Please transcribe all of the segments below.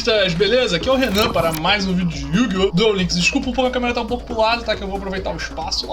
Linkstas, beleza? Aqui é o Renan para mais um vídeo de Yu-Gi-Oh! Duel Links. Desculpa um pouco, a câmera tá um pouco pro lado, tá? Que eu vou aproveitar o espaço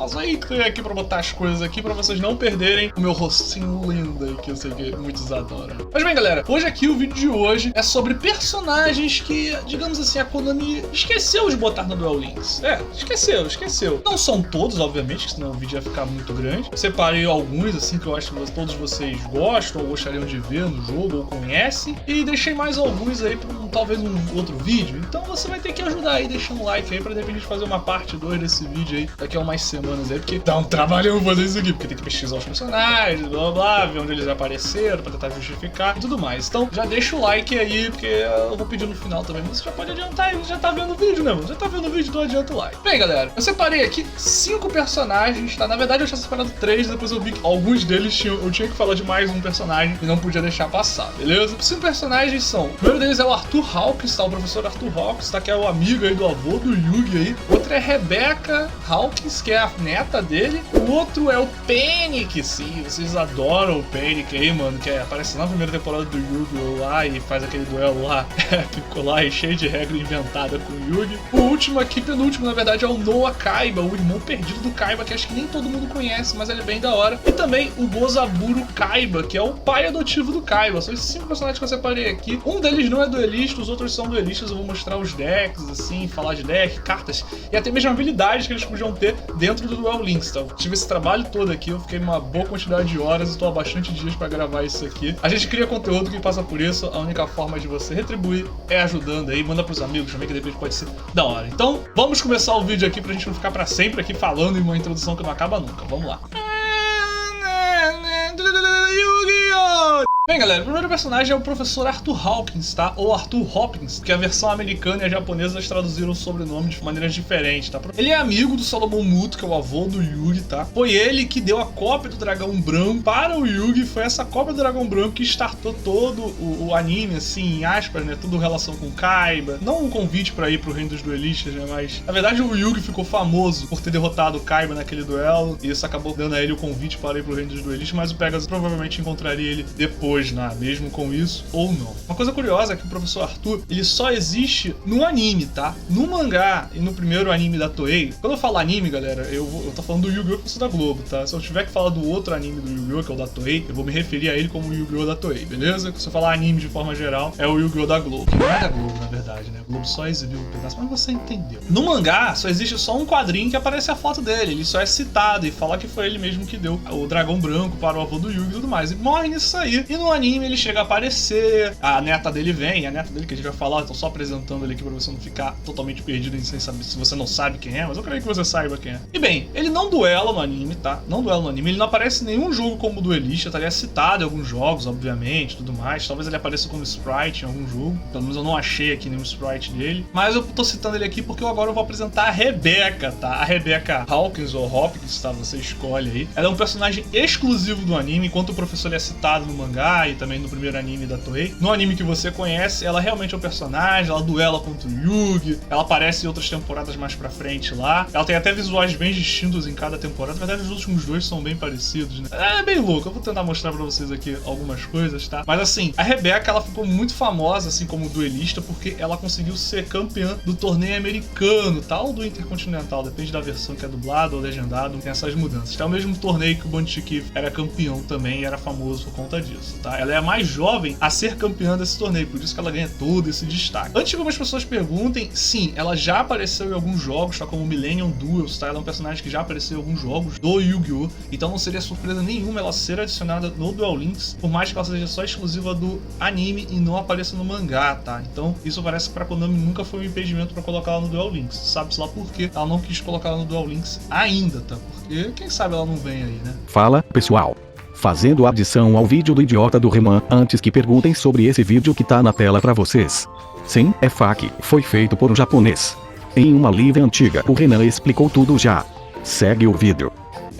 aqui pra botar as coisas aqui pra vocês não perderem o meu rostinho lindo aí, que eu sei que muitos adoram. Mas bem, galera, hoje aqui o vídeo de hoje é sobre personagens que, digamos assim, a Konami esqueceu de botar no Duel Links. Esqueceu. Não são todos, obviamente, senão o vídeo ia ficar muito grande. Separei alguns, assim, que eu acho que todos vocês gostam ou gostariam de ver no jogo ou conhecem. E deixei mais alguns aí pra talvez um outro vídeo. Então você vai ter que ajudar aí, deixando um like aí pra de repente fazer uma parte 2 desse vídeo aí daqui a umas semanas aí, porque dá um trabalhão fazer isso aqui, porque tem que pesquisar os personagens, blá blá, ver onde eles apareceram pra tentar justificar e tudo mais. Então já deixa o like aí, porque eu vou pedir no final também, mas você já pode adiantar aí, já tá vendo o vídeo, né, mano? Já tá vendo o vídeo, então adianta o like. Bem, galera, eu separei aqui 5 personagens, tá? Na verdade eu tinha separado 3, depois eu vi que alguns deles eu tinha que falar de mais um personagem e não podia deixar passar, beleza? Os 5 personagens são, o primeiro deles é o Arthur Hawkins, tá? O professor Arthur Hawkins, tá? Que é o amigo aí do avô do Yugi aí. Outro é Rebecca Hawkins, que é a neta dele. O outro é o Panic, sim, vocês adoram o Panic aí, mano, que aparece na primeira temporada do Yu-Gi-Oh! Lá e faz aquele duelo lá, ficou lá e cheio de regra inventada com o Yugi. O último aqui, penúltimo, na verdade, é o Noah Kaiba, o irmão perdido do Kaiba, que acho que nem todo mundo conhece, mas ele é bem da hora. E também o Gozaburo Kaiba, que é o pai adotivo do Kaiba. São esses 5 personagens que eu separei aqui. Um deles não é duelista, os outros são duelistas. Eu vou mostrar os decks, assim, falar de deck, cartas e até mesmo habilidades que eles podiam ter dentro do Duel Links. Então, tive esse trabalho todo aqui, eu fiquei uma boa quantidade de horas e estou há bastante dias para gravar isso aqui. A gente cria conteúdo que passa por isso, a única forma de você retribuir é ajudando aí, manda pros amigos também, que de repente pode ser da hora. Então, vamos começar o vídeo aqui pra gente não ficar pra sempre aqui falando em uma introdução que não acaba nunca. Vamos lá. Yu-Gi-Oh! Bem, galera, o primeiro personagem é o professor Arthur Hawkins, tá? Ou Arthur Hopkins, que a versão americana e a japonesa eles traduziram o sobrenome de maneiras diferentes, tá? Ele é amigo do Solomon Muto, que é o avô do Yugi, tá? Foi ele que deu a cópia do Dragão Branco para o Yugi, foi essa cópia do Dragão Branco que startou todo o anime, assim, em aspas, né? Tudo em relação com Kaiba. Não um convite pra ir pro reino dos duelistas, né? Mas, na verdade, o Yugi ficou famoso por ter derrotado o Kaiba naquele duelo, e isso acabou dando a ele o convite para ir pro reino dos duelistas, mas o Pegasus provavelmente encontraria ele depois, né? Mesmo com isso ou não. Uma coisa curiosa é que o professor Arthur, ele só existe no anime, tá? No mangá e no primeiro anime da Toei. Quando eu falo anime, galera, eu tô falando do Yu-Gi-Oh! Que eu sou da Globo, tá? Se eu tiver que falar do outro anime do Yu-Gi-Oh! Que é o da Toei, eu vou me referir a ele como o Yu-Gi-Oh! Da Toei, beleza? Se eu falar anime de forma geral, é o Yu-Gi-Oh! Da Globo. Que não é da Globo, na verdade, né? A Globo só exibiu um pedaço, mas você entendeu. No mangá, só existe só um quadrinho que aparece a foto dele. Ele só é citado e fala que foi ele mesmo que deu o dragão branco para o avô do Yugi e tudo mais. E morre nisso aí. E no anime ele chega a aparecer, a neta dele vem, a neta dele que a gente vai falar, tô só apresentando ele aqui pra você não ficar totalmente perdido sem saber se você não sabe quem é, mas eu creio que você saiba quem é. E bem, ele não duela no anime, tá? Não duela no anime, ele não aparece em nenhum jogo como duelista, estaria citado em alguns jogos, obviamente, tudo mais. Talvez ele apareça como sprite em algum jogo, pelo menos eu não achei aqui nenhum sprite dele, mas eu tô citando ele aqui porque agora eu vou apresentar a Rebecca, tá? A Rebecca Hawkins ou Hopkins, tá? Você escolhe aí. Ela é um personagem exclusivo do anime, enquanto o professor é citado no mangá e também no primeiro anime da Toei. No anime que você conhece, ela realmente é um personagem, ela duela contra o Yugi, ela aparece em outras temporadas mais pra frente lá. Ela tem até visuais bem distintos em cada temporada, na verdade os últimos 2 são bem parecidos, né? É bem louco, eu vou tentar mostrar pra vocês aqui algumas coisas, tá? Mas assim, a Rebecca, ela ficou muito famosa, assim, como duelista, porque ela conseguiu ser campeã do torneio americano, tá? Ou do Intercontinental, depende da versão que é dublado ou legendado, tem essas mudanças. É o mesmo torneio que o Bandicoot era campeão também e era famoso por conta disso, tá? Ela é a mais jovem a ser campeã desse torneio, por isso que ela ganha todo esse destaque. Antes que algumas pessoas perguntem, sim, ela já apareceu em alguns jogos, tá? Como Millennium Duels, tá? Ela é um personagem que já apareceu em alguns jogos do Yu-Gi-Oh! Então não seria surpresa nenhuma ela ser adicionada no Duel Links, por mais que ela seja só exclusiva do anime e não apareça no mangá, tá? Então isso parece que pra Konami nunca foi um impedimento pra colocar ela no Duel Links. Sabe-se lá por quê? Ela não quis colocar ela no Duel Links ainda, tá? Porque quem sabe ela não vem aí, né? Fala, pessoal. Fazendo adição ao vídeo do idiota do Reman, antes que perguntem sobre esse vídeo que tá na tela pra vocês. Sim, é fake, foi feito por um japonês. Em uma live antiga, o Renan explicou tudo já. Segue o vídeo.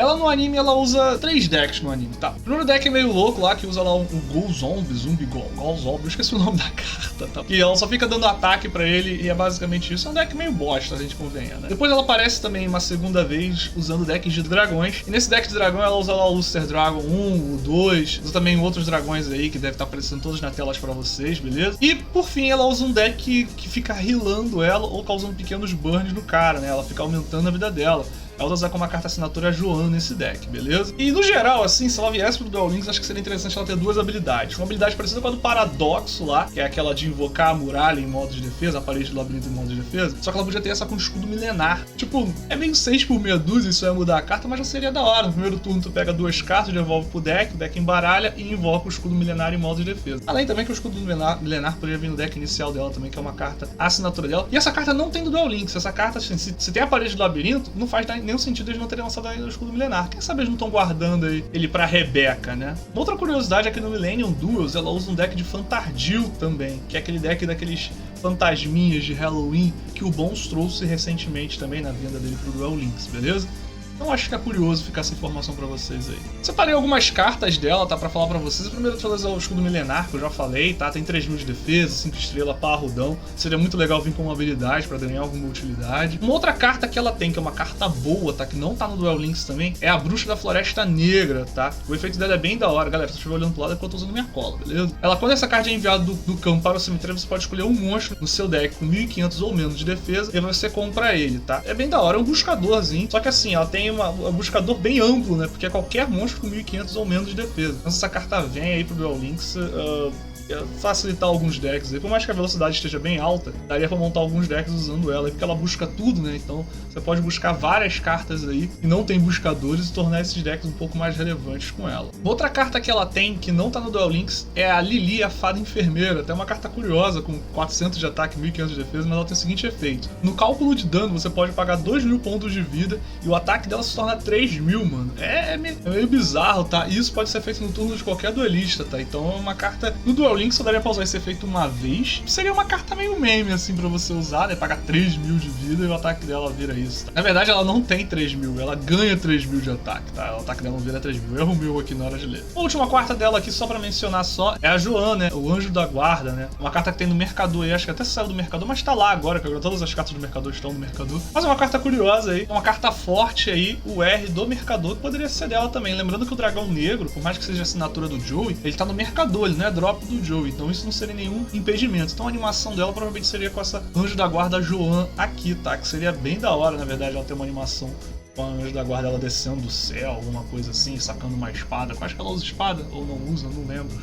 Ela no anime, ela usa 3 decks no anime, tá? O primeiro deck é meio louco lá, que usa lá o Gol Zombie, Gol Zombie, eu esqueci o nome da carta, tá? Que ela só fica dando ataque pra ele e é basicamente isso. É um deck meio bosta, a gente convenha, né? Depois ela aparece também uma segunda vez usando decks de dragões. E nesse deck de dragão ela usa lá o Luster Dragon 1, o 2, usa também outros dragões aí que deve estar aparecendo todos na tela pra vocês, beleza? E por fim ela usa um deck que fica healando ela ou causando pequenos burns no cara, né? Ela fica aumentando a vida dela. Ela usa como uma carta assinatura a Joan nesse deck, beleza? E no geral, assim, se ela viesse pro Duel Links, acho que seria interessante ela ter 2 habilidades. Uma habilidade parecida com a do Paradoxo lá, que é aquela de invocar a muralha em modo de defesa, a parede do labirinto em modo de defesa. Só que ela podia ter essa com escudo milenar. Tipo, é meio 6 por meia dúzia, isso ia mudar a carta, mas já seria da hora. No primeiro turno tu pega 2 cartas, devolve pro deck, o deck embaralha e invoca o escudo milenar em modo de defesa. Além também que o escudo milenar poderia vir no deck inicial dela também, que é uma carta assinatura dela. E essa carta não tem do Duel Links. Essa carta, assim, se tem a parede do labirinto, não faz nenhum sentido eles não terem lançado ainda o escudo milenar. Quem sabe eles não estão guardando aí ele pra Rebeca, né? Uma outra curiosidade é que no Millennium Duels ela usa um deck de Fantardil também, que é aquele deck daqueles fantasminhas de Halloween que o Bons trouxe recentemente também na venda dele pro Duel Links, beleza? Então acho que é curioso ficar essa informação pra vocês aí. Separei algumas cartas dela, tá? Pra falar pra vocês. Primeiro eu vou usar o escudo milenar, que eu já falei, tá? Tem 3.000 de defesa, 5 estrelas, parrudão. Seria muito legal vir com uma habilidade pra ganhar alguma utilidade. Uma outra carta que ela tem, que é uma carta boa, tá? Que não tá no Duel Links também, é a Bruxa da Floresta Negra, tá? O efeito dela é bem da hora, galera. Se eu estiver olhando pro lado é porque eu tô usando minha cola, beleza? Ela, quando essa carta é enviada do campo para o cemitério, você pode escolher um monstro no seu deck com 1.500 ou menos de defesa e você compra ele, tá? É bem da hora, é um buscadorzinho. Só que assim, ela tem um buscador bem amplo, né? Porque é qualquer monstro com 1.500 ou menos de defesa. Então se essa carta vem aí pro Duel Links, facilitar alguns decks aí. Por mais que a velocidade esteja bem alta, daria pra montar alguns decks usando ela, porque ela busca tudo, né? Então você pode buscar várias cartas aí que não tem buscadores e tornar esses decks um pouco mais relevantes com ela. Outra carta que ela tem, que não tá no Duel Links, é a Lili, a Fada Enfermeira. Até uma carta curiosa, com 400 de ataque e 1.500 de defesa, mas ela tem o seguinte efeito. No cálculo de dano, você pode pagar 2.000 pontos de vida e o ataque dela se torna 3.000, mano. É meio bizarro, tá? E isso pode ser feito no turno de qualquer duelista, tá? Então é uma carta... No Duel Links só daria pra usar esse efeito uma vez. Seria uma carta meio meme, assim, pra você usar, né? Pagar 3.000 de vida e o ataque dela vira isso, tá? Na verdade, ela não tem 3.000, ela ganha 3.000 de ataque, tá? O ataque dela não vira 3.000. Erro meu aqui na hora de ler. A última carta dela aqui, só pra mencionar só, é a Joan, né? O Anjo da Guarda, né? Uma carta que tem no Mercador aí, acho que até saiu do Mercador, mas tá lá agora, que agora todas as cartas do Mercador estão no Mercador. Mas é uma carta curiosa aí, é uma carta forte aí, o R do Mercador, que poderia ser dela também. Lembrando que o Dragão Negro, por mais que seja a assinatura do Joey, ele tá no Mercador, ele não é drop do Joey, então isso não seria nenhum impedimento. Então a animação dela provavelmente seria com essa Anjo da Guarda Joan aqui, tá? Que seria bem da hora, na verdade, ela ter uma animação com a Anjo da Guarda ela descendo do céu, alguma coisa assim, sacando uma espada. Eu acho que ela usa espada, ou não usa, não lembro.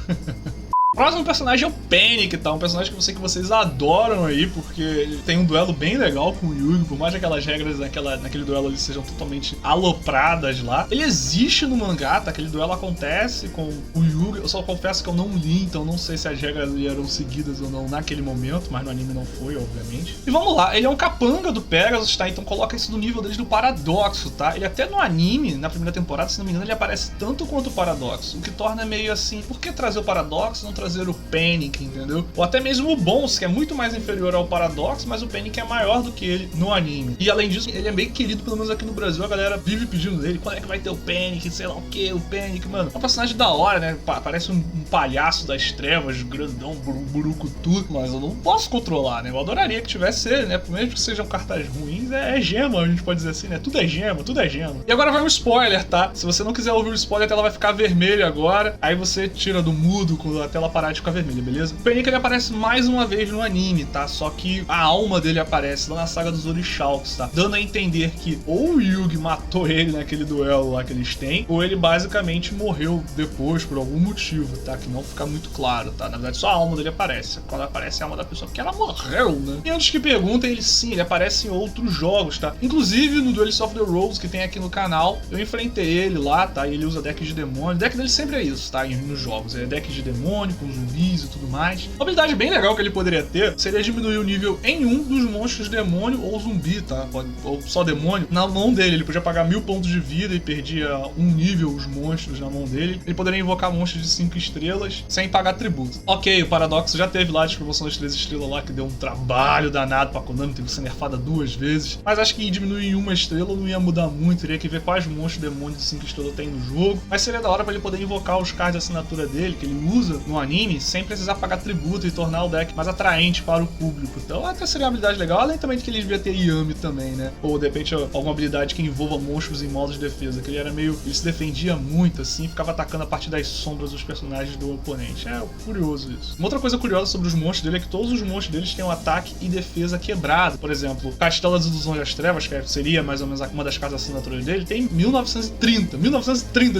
O próximo personagem é o Panic, tá? Um personagem que eu sei que vocês adoram aí, porque ele tem um duelo bem legal com o Yugi, por mais que aquelas regras naquele duelo ali sejam totalmente alopradas lá. Ele existe no mangá, tá? Aquele duelo acontece com o Yugi. Eu só confesso que eu não li, então não sei se as regras eram seguidas ou não naquele momento, mas no anime não foi, obviamente. E vamos lá, ele é um capanga do Pegasus, tá? Então coloca isso no nível deles do Paradoxo, tá? Ele até no anime, na primeira temporada, se não me engano, ele aparece tanto quanto o Paradoxo, o que torna meio assim, por que trazer o Paradoxo, não trazer o Panic, entendeu? Ou até mesmo o Bones, que é muito mais inferior ao Paradoxo, mas o Panic é maior do que ele no anime. E além disso, ele é bem querido, pelo menos aqui no Brasil, a galera vive pedindo dele, quando é que vai ter o Panic, sei lá o que, o Panic, mano. É um personagem da hora, né? Parece um palhaço das trevas, grandão, burucutu, mas eu não posso controlar, né? Eu adoraria que tivesse ele, né? Por mesmo que sejam cartas ruins, é gema, a gente pode dizer assim, né? Tudo é gema, tudo é gema. E agora vai um spoiler, tá? Se você não quiser ouvir o spoiler, a tela vai ficar vermelha agora, aí você tira do mudo quando a tela parar de ficar vermelha, beleza? O Panic ele aparece mais uma vez no anime, tá? Só que a alma dele aparece lá na saga dos Orixalks, tá? Dando a entender que ou o Yugi matou ele naquele duelo lá que eles têm, ou ele basicamente morreu depois por algum motivo, tá? Que não fica muito claro, tá? Na verdade, só a alma dele aparece. Quando aparece a alma da pessoa, porque ela morreu, né? E antes que perguntem, ele sim, ele aparece em outros jogos, tá? Inclusive no Duelist of the Rose, que tem aqui no canal, eu enfrentei ele lá, tá? E ele usa deck de demônio. O deck dele sempre é isso, tá? Nos jogos. É deck de demônio, com com zumbis e tudo mais. Uma habilidade bem legal que ele poderia ter seria diminuir o nível em um dos monstros demônio ou zumbi, tá? Ou só demônio, na mão dele. Ele podia pagar 1000 pontos de vida e perdia um nível os monstros na mão dele. Ele poderia invocar monstros de 5 estrelas sem pagar tributo. Ok, o Paradoxo já teve lá a promoção das 3 estrelas lá, que deu um trabalho danado pra Konami, teve que ser nerfada 2 vezes. Mas acho que diminuir em 1 estrela não ia mudar muito, teria que ver quais monstros demônios de 5 estrelas tem no jogo. Mas seria da hora pra ele poder invocar os cards de assinatura dele, que ele usa no anime, sem precisar pagar tributo e tornar o deck mais atraente para o público. Então até seria uma habilidade legal, além também de que ele devia ter Yami também, né? Ou de repente alguma habilidade que envolva monstros em modos de defesa, que ele era meio... ele se defendia muito assim, ficava atacando a partir das sombras dos personagens do oponente. É curioso isso. Uma outra coisa curiosa sobre os monstros dele é que todos os monstros deles têm um ataque e defesa quebrado. Por exemplo, o Castelo das Ilusões das Trevas, que seria mais ou menos uma das cartas assinaturas dele, tem 1930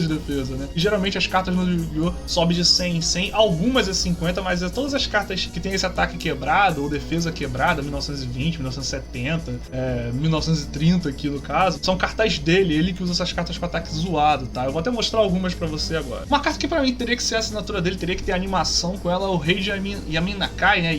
de defesa, né? E geralmente as cartas no Yu-Gi-Oh! Sobem de 100 em 100, algumas é 50, mas todas as cartas que tem esse ataque quebrado ou defesa quebrada, 1920, 1970, 1930 aqui no caso, são cartas dele, ele que usa essas cartas com ataque zoado, tá? Eu vou até mostrar algumas pra você agora. Uma carta que pra mim teria que ser a assinatura dele, teria que ter animação com ela, o Rei de Yamimakai, né?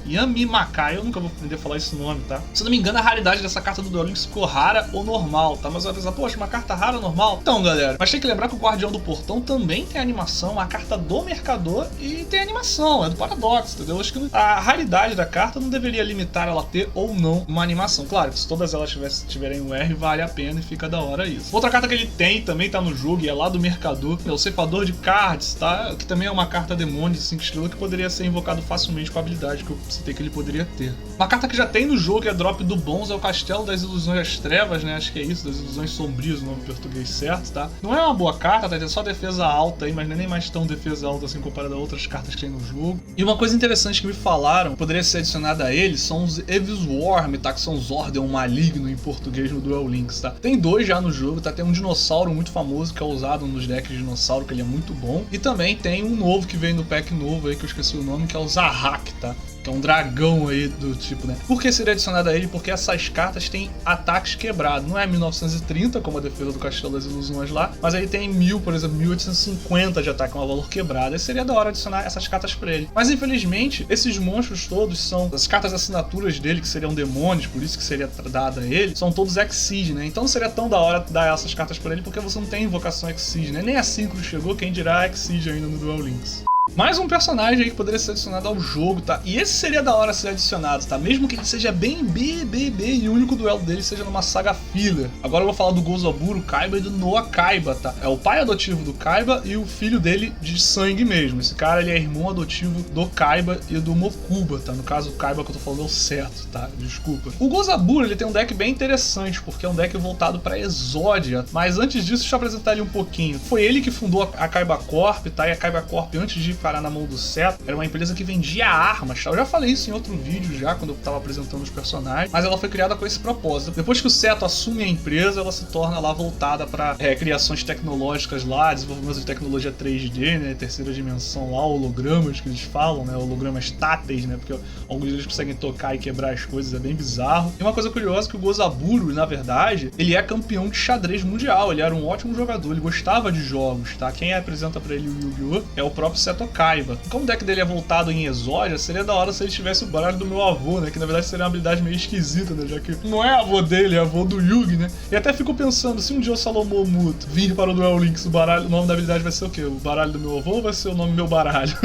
Yamimakai, eu nunca vou aprender a falar esse nome, tá? Se eu não me engano, a raridade dessa carta do Duel Links ficou rara ou normal, tá? Mas eu vou pensar, poxa, uma carta rara ou normal? Então, galera, mas tem que lembrar que o Guardião do Portão também tem animação, a carta do Mercador, e tem animação, é do Paradoxo, entendeu? Acho que a raridade da carta não deveria limitar ela a ter ou não uma animação. Claro que se todas elas tiverem um R, vale a pena e fica da hora isso. Outra carta que ele tem, também tá no jogo, e é lá do Mercador, é o Ceifador de Cards, tá? Que também é uma carta demônio de 5 estrelas que poderia ser invocado facilmente com a habilidade que eu citei que ele poderia ter. Uma carta que já tem no jogo, que é drop do Bons, é o Castelo das Ilusões das Trevas, né? Acho que é isso, das Ilusões Sombrias, o nome em português certo, tá? Não é uma boa carta, tá? Tem só defesa alta aí, mas não é nem mais tão defesa alta assim comparado a outras cartas que tem no jogo. E uma coisa interessante que me falaram, poderia ser adicionada a eles, são os Evilswarm, tá? Que são os Ordem Maligno em português no Duel Links, tá? Tem 2 já no jogo, tá? Tem um dinossauro muito famoso que é usado nos decks de dinossauro, que ele é muito bom. E também tem um novo que vem no pack novo aí, que eu esqueci o nome, que é o Zahak, tá? Que é um dragão aí do tipo, né? Por que seria adicionado a ele? Porque essas cartas têm ataques quebrados. Não é 1930, como a defesa do Castelo das Ilusões lá, mas aí tem 1000, por exemplo, 1850 de ataque, um valor quebrado. Aí seria da hora adicionar essas cartas pra ele. Mas infelizmente, esses monstros todos são... as cartas assinaturas dele, que seriam demônios, por isso que seria dada a ele, são todos Exceed, né? Então não seria tão da hora dar essas cartas pra ele, porque você não tem invocação Exceed, né? Nem a Synchro chegou, quem dirá Exceed ainda no Duel Links. Mais um personagem aí que poderia ser adicionado ao jogo, tá? E esse seria da hora ser adicionado, tá? Mesmo que ele seja bem e o único duelo dele seja numa saga filler. Agora eu vou falar do Gozaburo Kaiba e do Noah Kaiba, tá? É o pai adotivo do Kaiba e o filho dele de sangue mesmo. Esse cara, ele é irmão adotivo do Kaiba e do Mokuba, tá? No caso, o Kaiba que eu tô falando é o certo, tá? Desculpa. O Gozaburo, ele tem um deck bem interessante, porque é um deck voltado pra Exódia. Mas antes disso, deixa eu apresentar ele um pouquinho. Foi ele que fundou a Kaiba Corp, tá? E a Kaiba Corp, antes de parar na mão do Seto, era uma empresa que vendia armas, tá? Eu já falei isso em outro vídeo já, quando eu tava apresentando os personagens, mas ela foi criada com esse propósito. Depois que o Seto assume a empresa, ela se torna lá voltada para criações tecnológicas lá, desenvolvimento de tecnologia 3D, né, terceira dimensão lá, hologramas que eles falam, né, hologramas táteis, né, porque alguns deles conseguem tocar e quebrar as coisas, é bem bizarro. E uma coisa curiosa é que o Gozaburo, na verdade, ele é campeão de xadrez mundial, ele era um ótimo jogador, ele gostava de jogos, tá? Quem apresenta pra ele o Yu-Gi-Oh! É o próprio Seto Kaiba. Como o deck dele é voltado em Exódia, seria da hora se ele tivesse o baralho do meu avô, né? Que na verdade seria uma habilidade meio esquisita, né? Já que não é avô dele, é avô do Yugi, né? E até fico pensando, se um dia o Salomon Muto vir para o Duel Links, o nome da habilidade vai ser o quê? O baralho do meu avô ou vai ser o nome do meu baralho?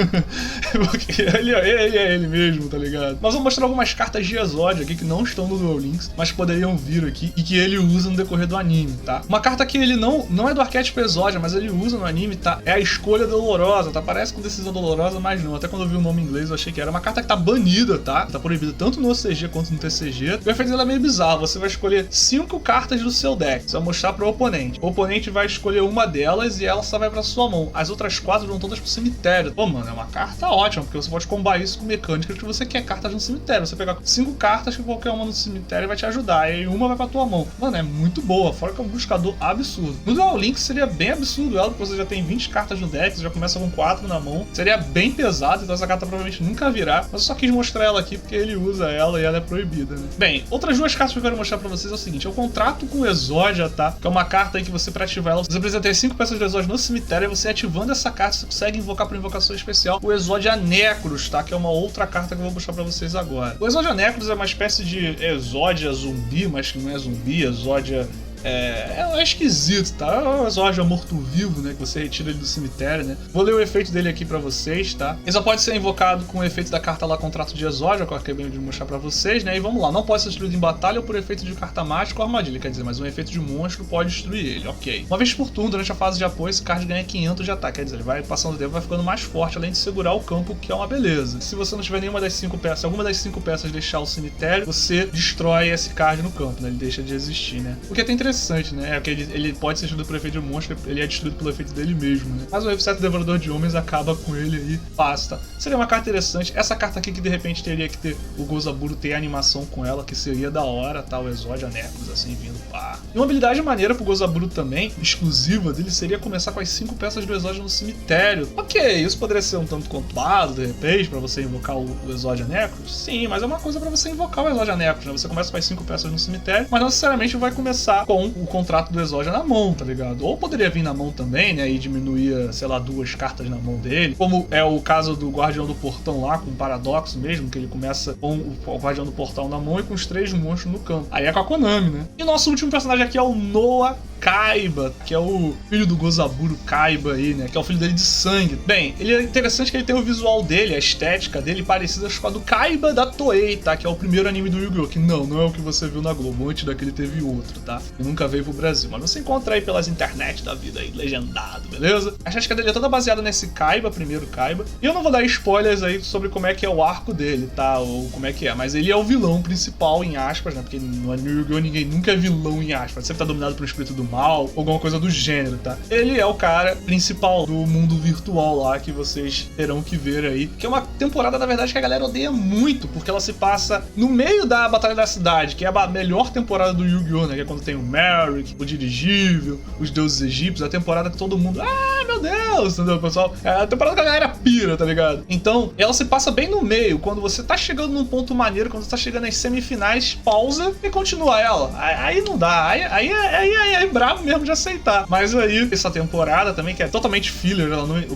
Porque ele é ele mesmo, tá ligado? Mas vou mostrar algumas cartas de Exódia aqui que não estão no Duel Links, mas poderiam vir aqui e que ele usa no decorrer do anime, tá? Uma carta que ele não é do arquétipo Exódia, mas ele usa no anime, tá? É a Escolha Dolorosa, tá? Parece com Decisão Dolorosa, mas não. Até quando eu vi o nome em inglês eu achei que era uma carta que tá banida, tá? Tá proibida tanto no OCG quanto no TCG. O efeito dela é meio bizarro. Você vai escolher 5 cartas do seu deck. Você vai mostrar pro oponente. O oponente vai escolher uma delas e ela só vai pra sua mão. As outras 4 vão todas pro cemitério. Pô, mano, é uma carta ótima, porque você pode combar isso com mecânicas que você quer cartas no cemitério. Você pegar 5 cartas que qualquer uma no cemitério vai te ajudar. E aí uma vai pra tua mão. Mano, é muito boa. Fora que é um buscador absurdo. No Duel Links seria bem absurdo ela, porque você já tem 20 cartas no deck, você já começa com 4 na mão. mão. Seria bem pesado, então essa carta provavelmente nunca virá. Mas eu só quis mostrar ela aqui porque ele usa ela e ela é proibida, né? Bem, outras duas cartas que eu quero mostrar pra vocês é o seguinte. É o Contrato com o Exódia, tá? Que é uma carta aí que você, pra ativar ela, você precisa ter 5 peças do Exódia no cemitério. E você ativando essa carta, você consegue invocar por invocação especial o Exódia Necros, tá? Que é uma outra carta que eu vou mostrar pra vocês agora. O Exódia Necros é uma espécie de Exódia zumbi, mas que não é zumbi, Exódia... É esquisito, tá? É um Exódia morto-vivo, né? Que você retira ele do cemitério, né? Vou ler o efeito dele aqui pra vocês, tá? Ele só pode ser invocado com o efeito da carta lá, Contrato de Exódia, que eu acabei de mostrar pra vocês, né? E vamos lá, não pode ser destruído em batalha ou por efeito de carta mágica ou armadilha, quer dizer, mas um efeito de monstro pode destruir ele, ok. Uma vez por turno, durante a fase de apoio, esse card ganha 500 de ataque, quer dizer, ele vai passando o tempo, vai ficando mais forte, além de segurar o campo, que é uma beleza. Se você não tiver nenhuma das 5 peças, se alguma das 5 peças deixar o cemitério, você destrói esse card no campo, né? Ele deixa de existir, né? O que é até interessante, né? É que ele pode ser destruído por efeito de monstro, ele é destruído pelo efeito dele mesmo, né? Mas o F7 Devorador de Homens acaba com ele aí, basta. Seria uma carta interessante. Essa carta aqui que de repente teria que ter o Gozaburo ter animação com ela, que seria da hora, tá? O Exódia Necros assim vindo, pá. E uma habilidade maneira pro Gozaburo também, exclusiva dele, seria começar com as 5 peças do Exódia no cemitério. Ok, isso poderia ser um tanto conturbado, de repente, pra você invocar o Exódia Necros. Sim, mas é uma coisa pra você invocar o Exódia Necros, né? Você começa com as 5 peças no cemitério, mas não necessariamente vai começar com o contrato do Exódia na mão, tá ligado? Ou poderia vir na mão também, né? E diminuía, sei lá, 2 cartas na mão dele. Como é o caso do Guardião do Portão lá, com o Paradoxo mesmo, que ele começa com o Guardião do Portão na mão e com os 3 monstros no campo. Aí é com a Konami, né? E nosso último personagem aqui é o Noah Kaiba, que é o filho do Gozaburo Kaiba aí, né? Que é o filho dele de sangue. Bem, ele é interessante que ele tem o visual dele, a estética dele parecida com a do Kaiba da Toei, tá? Que é o primeiro anime do Yu-Gi-Oh! Que não é o que você viu na Globo. Antes daquele teve outro, tá? E nunca veio pro Brasil. Mas você encontra aí pelas internet da vida aí, legendado, beleza? A estética dele é toda baseada nesse Kaiba, primeiro Kaiba. E eu não vou dar spoilers aí sobre como é que é o arco dele, tá? Ou como é que é. Mas ele é o vilão principal, em aspas, né? Porque no anime Yu-Gi-Oh! Ninguém nunca é vilão, em aspas. Sempre tá dominado por um espírito do mal, alguma coisa do gênero, tá? Ele é o cara principal do mundo virtual lá, que vocês terão que ver aí. Que é uma temporada, na verdade, que a galera odeia muito, porque ela se passa no meio da Batalha da Cidade, que é a melhor temporada do Yu-Gi-Oh!, né? Que é quando tem o Merrick, o dirigível, os deuses egípcios, a temporada que todo mundo... Ah, meu Deus! Entendeu, pessoal? É a temporada que a galera pira, tá ligado? Então, ela se passa bem no meio. Quando você tá chegando num ponto maneiro, quando você tá chegando nas semifinais, pausa e continua ela. Aí não dá. Aí é brabo mesmo de aceitar. Mas aí, essa temporada também, que é totalmente filler,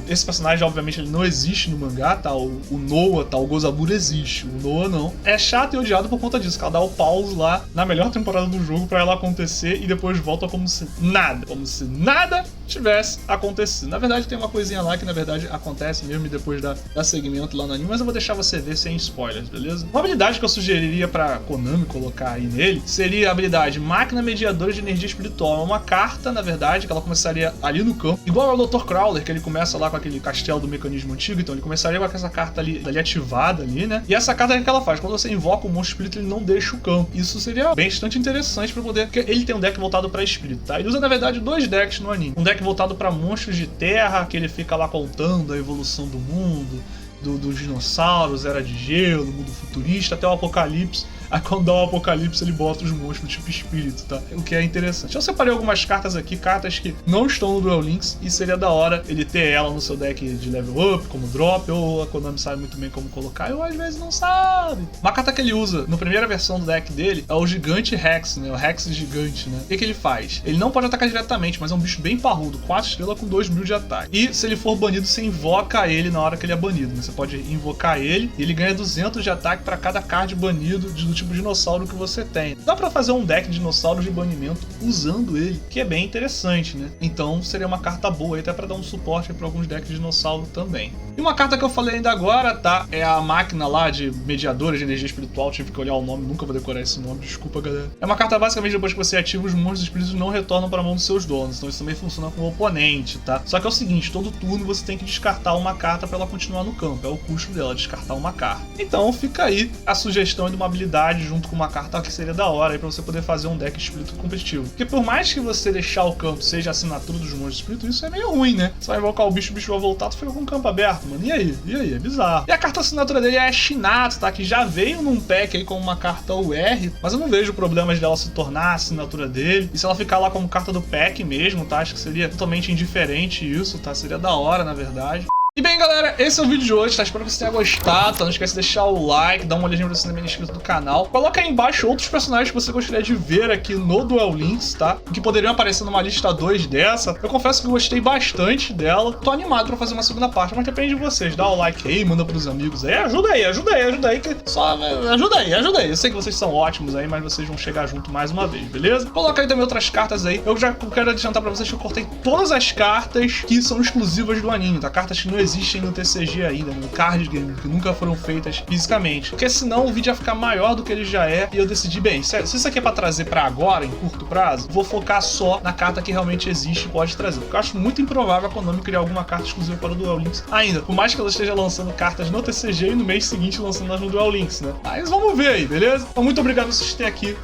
esse personagem, obviamente, ele não existe no mangá, tá? O Noah, tá? O Gozaburo existe. O Noah não. É chato e odiado por conta disso, que ela dá o pause lá na melhor temporada do jogo pra ela acontecer e depois volta como se nada. Como se nada tivesse acontecido. Na verdade, tem uma coisinha lá que, na verdade, acontece mesmo e depois dá segmento lá no anime, mas eu vou deixar você ver sem spoilers, beleza? Uma habilidade que eu sugeriria pra Konami colocar aí nele seria a habilidade Máquina Mediadora de Energia Espiritual. É uma carta, na verdade, que ela começaria ali no campo, igual ao Dr. Crowler, que ele começa lá com aquele castelo do mecanismo antigo, então ele começaria com essa carta ali ativada ali, né? E essa carta que ela faz, quando você invoca o monstro espírito, ele não deixa o campo. Isso seria bastante interessante pra poder, porque ele tem um deck voltado pra espírito, tá? Ele usa, na verdade, 2 decks no anime. Um deck voltado pra monstros de terra, que ele fica lá contando a evolução do mundo, dos dinossauros, era de gelo, mundo futurista, até o apocalipse. Aí quando dá o apocalipse ele bota os monstros tipo espírito, tá? O que é interessante. Eu separei algumas cartas aqui, cartas que não estão no Duel Links, e seria da hora ele ter ela no seu deck de level up, como drop, ou a Konami sabe muito bem como colocar, ou às vezes não sabe. Uma carta que ele usa na primeira versão do deck dele é o Gigante Rex, né? O Rex gigante, né? O que ele faz? Ele não pode atacar diretamente, mas é um bicho bem parrudo, 4 estrelas com 2.000 de ataque. E se ele for banido, você invoca ele na hora que ele é banido, né? Você pode invocar ele e ele ganha 200 de ataque para cada card banido do tipo de dinossauro que você tem. Dá pra fazer um deck de dinossauros de banimento usando ele, que é bem interessante, né? Então seria uma carta boa aí, até pra dar um suporte para alguns decks de dinossauro também. E uma carta que eu falei ainda agora, tá? É a máquina lá de mediadora de energia espiritual, tive que olhar o nome, nunca vou decorar esse nome, desculpa galera. É uma carta basicamente depois que você ativa, os monstros espíritos não retornam para a mão dos seus donos, então isso também funciona como oponente, tá? Só que é o seguinte, todo turno você tem que descartar uma carta para ela continuar no campo, é o custo dela, descartar uma carta. Então fica aí a sugestão de uma habilidade junto com uma carta que seria da hora aí pra você poder fazer um deck espírito competitivo. Porque por mais que você deixar o campo seja a assinatura dos monstros espírito, isso é meio ruim, né? Você vai invocar o bicho vai voltar, tu fica com o campo aberto, mano. E aí? É bizarro. E a carta assinatura dele é a Shinato, tá? Que já veio num pack aí como uma carta UR, mas eu não vejo problemas dela se tornar a assinatura dele. E se ela ficar lá como carta do pack mesmo, tá? Acho que seria totalmente indiferente isso, tá? Seria da hora, na verdade. E bem, galera, esse é o vídeo de hoje, tá? Espero que você tenha gostado, tá? Não esquece de deixar o like, dar uma olhadinha pra você também inscrito do canal. Coloca aí embaixo outros personagens que você gostaria de ver aqui no Duel Links, tá? Que poderiam aparecer numa lista 2 dessa. Eu confesso que eu gostei bastante dela. Tô animado pra fazer uma segunda parte, mas depende de vocês. Dá o like aí, manda pros amigos aí. Ajuda aí, que só... Ajuda aí. Eu sei que vocês são ótimos aí, mas vocês vão chegar junto mais uma vez, beleza? Coloca aí também outras cartas aí. Eu já quero adiantar pra vocês que eu cortei todas as cartas que são exclusivas do anime, tá? Cartas que não existem no TCG ainda, no card game, que nunca foram feitas fisicamente. Porque senão o vídeo ia ficar maior do que ele já é. E eu decidi, bem, se isso aqui é pra trazer pra agora, em curto prazo, vou focar só na carta que realmente existe e pode trazer. Porque eu acho muito improvável a Konami criar alguma carta exclusiva para o Duel Links ainda. Por mais que ela esteja lançando cartas no TCG e no mês seguinte lançando elas no Duel Links, né? Mas vamos ver aí, beleza? Então muito obrigado por assistir aqui.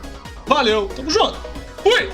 Valeu, tamo junto. Fui!